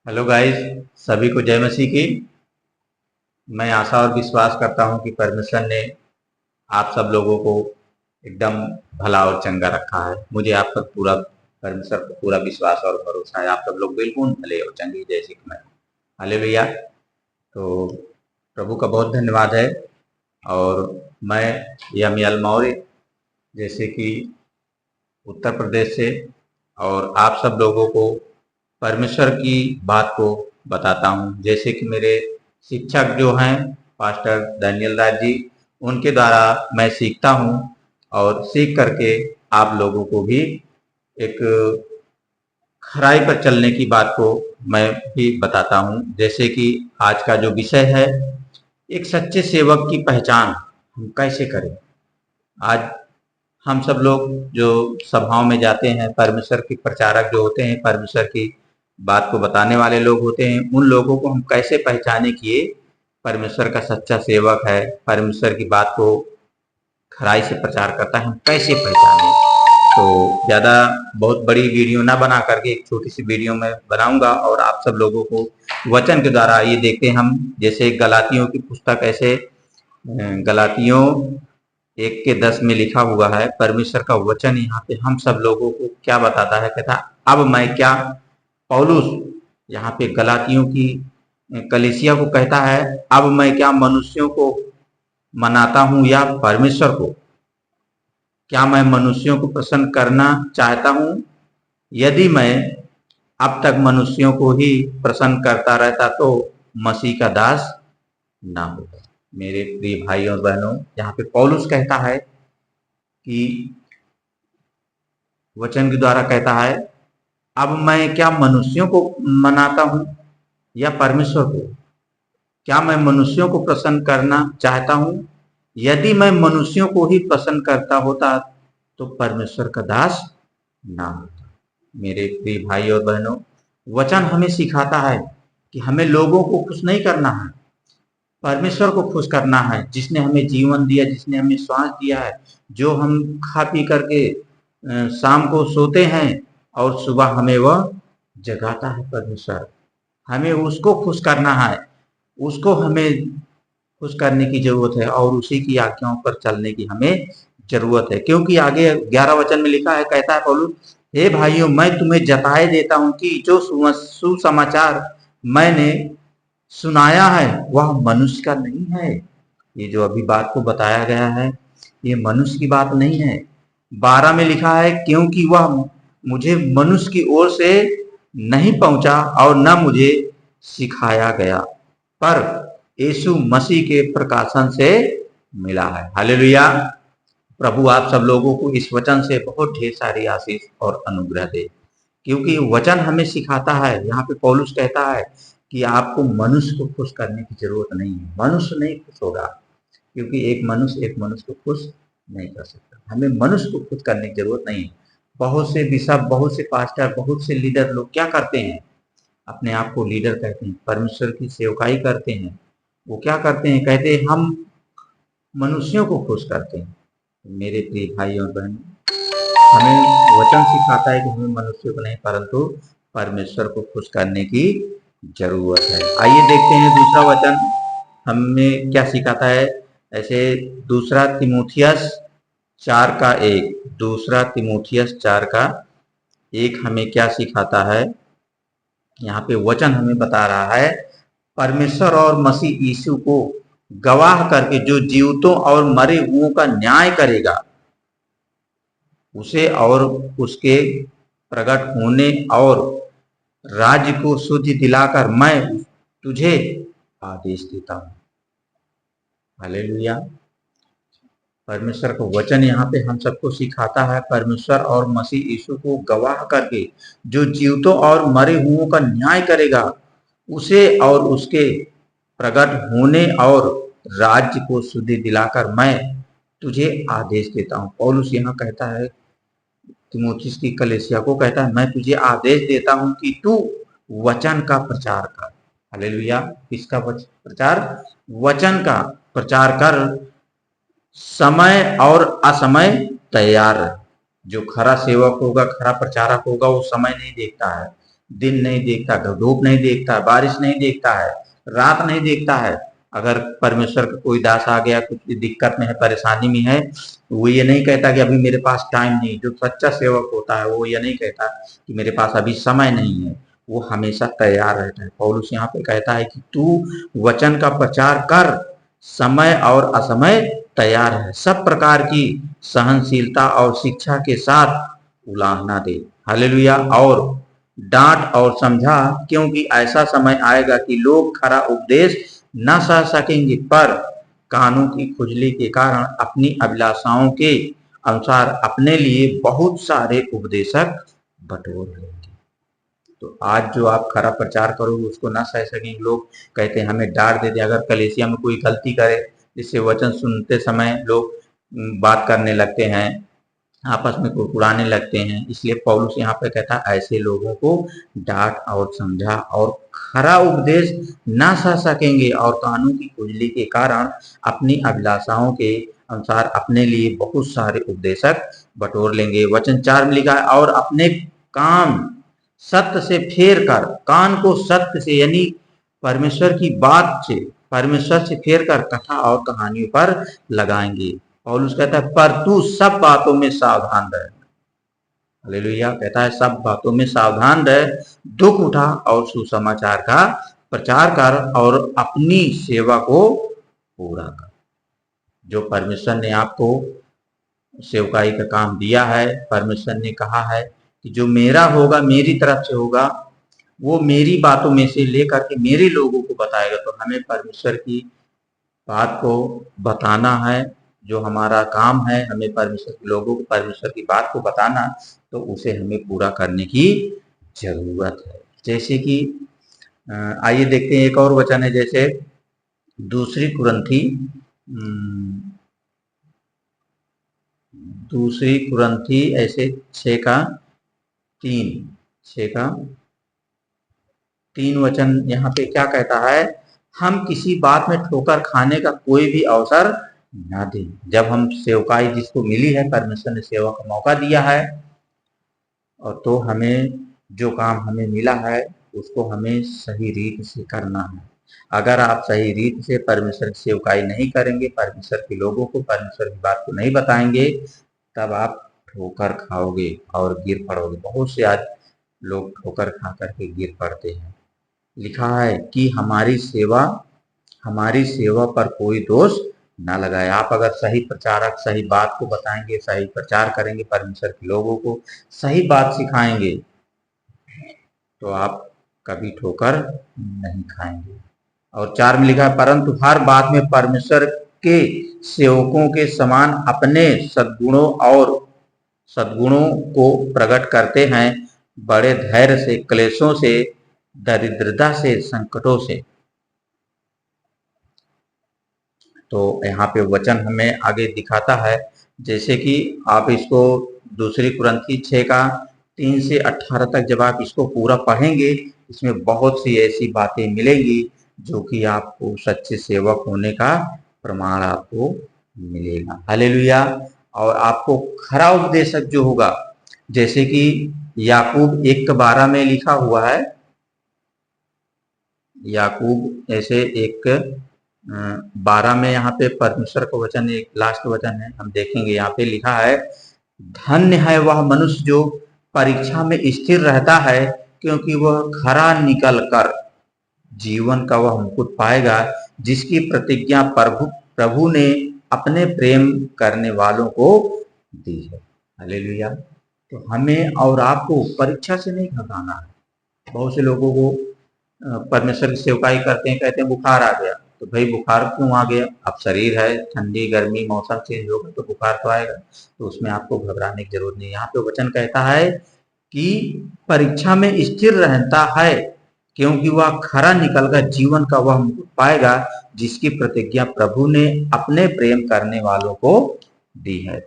Hello guys. सभी को जय मसीह की। मैं आशा और विश्वास करता हूं कि परमेश्वर ने आप सब लोगों को एकदम भला और चंगा रखा है। मुझे आप पर पूरा परमेश्वर पर पूरा विश्वास और भरोसा है। आप सब लोग बिल्कुल भले और चंगे जैसे कि मैं। हालेलुया। तो प्रभु का बहुत धन्यवाद है। और मैं यमियल मौर्य जैसे कि उत्तर प्रदेश से और आप सब लोगों को परमेश्वर की बात को बताता हूँ। जैसे कि मेरे शिक्षक जो हैं पास्टर डैनियल राज जी, उनके द्वारा मैं सीखता हूँ और सीख करके आप लोगों को भी एक खराई पर चलने की बात को मैं भी बताता हूँ। जैसे कि आज का जो विषय है, एक सच्चे सेवक की पहचान हम कैसे करें। आज हम सब लोग जो सभाओं में जाते हैं, परमेश्वर के प्रचारक जो होते हैं, परमेश्वर की बात को बताने वाले लोग होते हैं, उन लोगों को हम कैसे पहचाने कि ये परमेश्वर का सच्चा सेवक है, परमेश्वर की बात को खराई से प्रचार करता है, हम कैसे पहचाने। तो ज़्यादा बहुत बड़ी वीडियो ना बना करके एक छोटी सी वीडियो में बनाऊंगा और आप सब लोगों को वचन के द्वारा ये देखते हैं हम। जैसे गलातियों की पुस्तक, ऐसे गलातियों 1:10 में लिखा हुआ है, परमेश्वर का वचन यहाँ पे हम सब लोगों को क्या बताता है। कहता अब मैं क्या, पौलुस यहाँ पे गलातियों की कलीसिया को कहता है, अब मैं क्या मनुष्यों को मनाता हूँ या परमेश्वर को? क्या मैं मनुष्यों को प्रसन्न करना चाहता हूँ? यदि मैं अब तक मनुष्यों को ही प्रसन्न करता रहता तो मसीह का दास ना होता। मेरे प्रिय भाइयों और बहनों, यहाँ पे पौलुस कहता है कि वचन के द्वारा कहता है, अब मैं क्या मनुष्यों को मनाता हूं या परमेश्वर को? क्या मैं मनुष्यों को प्रसन्न करना चाहता हूं? यदि मैं मनुष्यों को ही प्रसन्न करता होता तो परमेश्वर का दास ना होता। मेरे प्रिय भाई और बहनों, वचन हमें सिखाता है कि हमें लोगों को खुश नहीं करना है, परमेश्वर को खुश करना है, जिसने हमें जीवन दिया, जिसने हमें श्वास दिया है, जो हम खा पी करके शाम को सोते हैं और सुबह हमें वह जगाता है। परमेश्वर, हमें उसको खुश करना है, उसको हमें खुश करने की जरूरत है और उसी की आज्ञाओं पर चलने की हमें जरूरत है। क्योंकि आगे 11 वचन में लिखा है, कहता है पौलुस, हे भाइयों, मैं तुम्हें जताए देता हूं कि जो सुसमाचार मैंने सुनाया है वह मनुष्य का नहीं है। ये जो अभी बात को बताया गया है, ये मनुष्य की बात नहीं है। 12 में लिखा है, क्योंकि वह मुझे मनुष्य की ओर से नहीं पहुंचा और न मुझे सिखाया गया, पर यीशु मसीह के प्रकाशन से मिला है। हालेलुया। प्रभु आप सब लोगों को इस वचन से बहुत ढेर सारी आशीष और अनुग्रह दे, क्योंकि वचन हमें सिखाता है। यहाँ पे पौलुस कहता है कि आपको मनुष्य को खुश करने की जरूरत नहीं है। मनुष्य नहीं खुश होगा, क्योंकि एक मनुष्य को खुश नहीं कर सकता। हमें मनुष्य को खुश करने की जरूरत नहीं है। बहुत से बिशप, बहुत से पास्टर, बहुत से लीडर लोग क्या करते हैं, अपने आप को लीडर कहते हैं, परमेश्वर की सेवकाई करते हैं। वो क्या करते हैं, कहते हैं हम मनुष्यों को खुश करते हैं। मेरे प्रिय भाई और बहन, हमें वचन सिखाता है कि हमें मनुष्य को नहीं परंतु परमेश्वर को खुश करने की जरूरत है। आइए देखते हैं दूसरा वचन हमें क्या सिखाता है। ऐसे दूसरा तिमोथियस 4:1, दूसरा तिमोथियस 4:1 हमें क्या सिखाता है। यहाँ पे वचन हमें बता रहा है, परमेश्वर और मसीह यीशु को गवाह करके जो जीवितों और मरे हुओं का न्याय करेगा, उसे और उसके प्रकट होने और राज्य को शुद्धि दिलाकर मैं तुझे आदेश देता हूँ। हालेलुया। परमेश्वर का वचन यहाँ पे हम सबको सिखाता है, परमेश्वर और मसीह यीशु को गवाह करके जो जीवितों और मरे हुओं का न्याय करेगा, उसे और उसके प्रकट होने और राज्य को शुद्धि दिलाकर मैं तुझे आदेश देता हूँ। पौलुस यहाँ कहता है तीमुथियुस की कलीसिया को, कहता है मैं तुझे आदेश देता हूं कि तू वचन का प्रचार कर। हालेलुया। किसका प्रचार? वचन का प्रचार कर, समय और असमय तैयार रह। जो खरा सेवक होगा, खरा प्रचारक होगा, वो समय नहीं देखता है। दिन नहीं देखता, धूप नहीं देखता, बारिश नहीं देखता है, रात नहीं देखता है। अगर परमेश्वर का कोई दास आ गया, कुछ दिक्कत में है, परेशानी में है, वो ये नहीं कहता कि अभी मेरे पास टाइम नहीं। जो सच्चा सेवक होता है वो ये नहीं कहता कि मेरे पास अभी समय नहीं है, वो हमेशा तैयार रहता है। पौलुस यहाँ पे कहता है कि तू वचन का प्रचार कर, समय और असमय तैयार है, सब प्रकार की सहनशीलता और शिक्षा के साथ उलाहना दे। हालेलुया। और डांट और समझा, क्योंकि ऐसा समय आएगा कि लोग खरा उपदेश न सह सकेंगे, पर कानों की खुजली के कारण अपनी अभिलाषाओं के अनुसार अपने लिए बहुत सारे उपदेशक बटोर लेंगे। तो आज जो आप खरा प्रचार करोगे उसको ना सह सकेंगे। लोग कहते हैं हमें डांट देते। अगर कलीसिया में कोई गलती करे, जिससे वचन सुनते समय लोग बात करने लगते हैं, आपस में कुड़कुड़ाने लगते हैं, इसलिए पौलुस यहाँ पे कहता है ऐसे लोगों को डांट और समझा, और खरा उपदेश ना सह सकेंगे, और कानून की खुजली के कारण अपनी अभिलाषाओं के अनुसार अपने लिए बहुत सारे उपदेशक बटोर लेंगे। वचन 4 में लिखा है, और अपने काम सत्य से फेर कर, कान को सत्य से यानी परमेश्वर की बात से, परमेश्वर से फेर कर कथा और कहानियों पर लगाएंगे। पौलुस कहता है पर तू सब बातों में सावधान रहे। हालेलुया। कहता है सब बातों में सावधान रहे, दुख उठा और सुसमाचार का प्रचार कर, और अपनी सेवा को पूरा कर। जो परमेश्वर ने आपको सेवकाई का काम दिया है, परमेश्वर ने कहा है कि जो मेरा होगा, मेरी तरफ से होगा, वो मेरी बातों में से लेकर के मेरे लोगों को बताएगा। तो हमें परमेश्वर की बात को बताना है, जो हमारा काम है, हमें परमेश्वर के लोगों को परमेश्वर की बात को बताना, तो उसे हमें पूरा करने की जरूरत है। जैसे कि आइए देखते हैं एक और वचन है, जैसे दूसरी कुरंथी ऐसे 6:3 वचन यहाँ पे क्या कहता है, हम किसी बात में ठोकर खाने का कोई भी अवसर ना दें। जब हम सेवकाई जिसको मिली है, परमेश्वर ने सेवा का मौका दिया है, और तो हमें जो काम हमें मिला है उसको हमें सही रीत से करना है। अगर आप सही रीत से परमेश्वर की सेवकाई नहीं करेंगे, परमेश्वर के लोगों को परमेश्वर की बात को नहीं बताएंगे, तब आप ठोकर खाओगे और गिर पड़ोगे। बहुत से आज लोग ठोकर खा करके गिर पड़ते हैं। लिखा है कि हमारी सेवा पर कोई दोष ना लगाए। आप अगर सही प्रचारक सही बात को बताएंगे, सही प्रचार करेंगे, परमेश्वर के लोगों को सही बात सिखाएंगे, तो आप कभी ठोकर नहीं खाएंगे। और 4 में लिखा है, परंतु हर बात में परमेश्वर के सेवकों के समान अपने सद्गुणों को प्रकट करते हैं, बड़े धैर्य से, क्लेशों से, दरिद्रता से, संकटों से। तो यहाँ पे वचन हमें आगे दिखाता है, जैसे कि आप इसको दूसरी कुरंथी 6:3 से 18 तक जब आप इसको पूरा पढ़ेंगे, इसमें बहुत सी ऐसी बातें मिलेंगी जो कि आपको सच्चे सेवक होने का प्रमाण आपको मिलेगा। हालेलुया। और आपको खरा उपदेशक जो होगा, जैसे कि याकूब 1:12 में लिखा हुआ है, याकूब ऐसे 1:12 में यहाँ पे परमेश्वर का वचन, एक लास्ट वचन है, हम देखेंगे। यहाँ पे लिखा है, धन्य है वह मनुष्य जो परीक्षा में स्थिर रहता है, क्योंकि वह खरा निकल कर जीवन का वह मुकुट पाएगा, जिसकी प्रतिज्ञा प्रभु ने अपने प्रेम करने वालों को दी है। हालेलुया। तो हमें और आपको परीक्षा से नहीं घबराना है। बहुत से लोगों को परमेश्वर की सेवकाई करते हैं, कहते हैं बुखार आ गया, तो भाई बुखार क्यों आ गया? अब शरीर है, ठंडी गर्मी मौसम चेंज होगा तो बुखार तो आएगा, तो उसमें आपको घबराने की जरूरत नहीं। यहाँ पे वचन कहता है कि परीक्षा में स्थिर रहता है, क्योंकि वह खरा निकलकर जीवन का वह मुकुट पाएगा, जिसकी प्रतिज्ञा प्रभु ने अपने प्रेम करने वालों को दी है।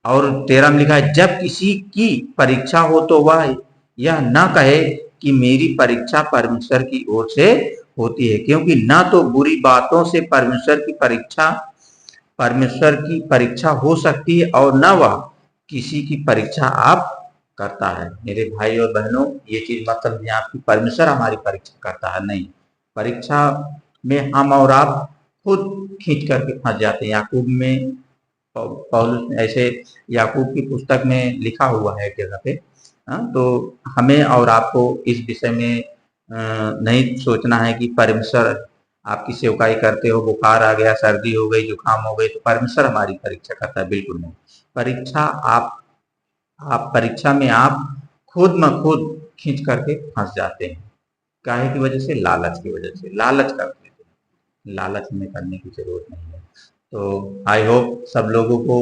और 13 में लिखा है, जब किसी की परीक्षा हो तो वह यह ना कहे कि मेरी परीक्षा परमेश्वर की ओर से होती है, क्योंकि ना तो बुरी बातों से परमेश्वर की परीक्षा हो सकती है, और न वह किसी की परीक्षा आप करता है। मेरे भाई और बहनों, ये चीज मत समझिए आपकी परमेश्वर हमारी परीक्षा करता है, नहीं। परीक्षा में हम और आप खुद खींच करके फंस जाते हैं। याकूब में पौलुस ऐसे याकूब की पुस्तक में लिखा हुआ है एक जगह पे। तो हमें और आपको इस विषय में नहीं सोचना है कि परमेश्वर आपकी सेवकाई करते हो, बुखार आ गया, सर्दी हो गई, जुकाम हो गई तो परमेश्वर हमारी परीक्षा करता है, बिल्कुल नहीं। परीक्षा आप परीक्षा में आप खुद म खुद खींच करके फंस जाते हैं। काहे की वजह से? लालच की वजह से। लालच करते हैं, लालच में करने की जरूरत नहीं है। तो आई होप सब लोगों को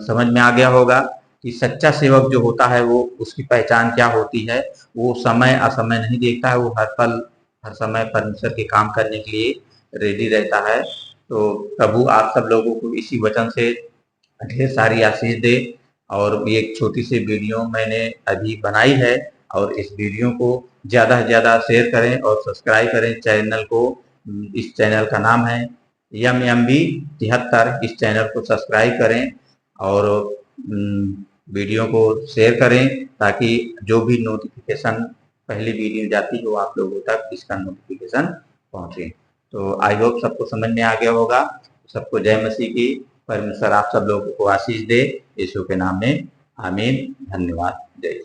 समझ में आ गया होगा कि सच्चा सेवक जो होता है वो उसकी पहचान क्या होती है। वो समय असमय नहीं देखता है, वो हर पल हर समय परमेश्वर के काम करने के लिए रेडी रहता है। तो प्रभु आप सब लोगों को इसी वचन से ढेर सारी आशीष दे। और ये एक छोटी सी वीडियो मैंने अभी बनाई है, और इस वीडियो को ज़्यादा से ज़्यादा शेयर करें और सब्सक्राइब करें चैनल को। इस चैनल का नाम है MMB 73। इस चैनल को सब्सक्राइब करें और वीडियो को शेयर करें, ताकि जो भी नोटिफिकेशन पहली वीडियो जाती है वो आप लोगों तक इसका नोटिफिकेशन पहुंचे। तो आई होप सबको समझ में आ गया होगा। सबको जय मसीह की। परमेश्वर आप सब लोगों को आशीष दे, यीशु के नाम में आमीन। धन्यवाद। जय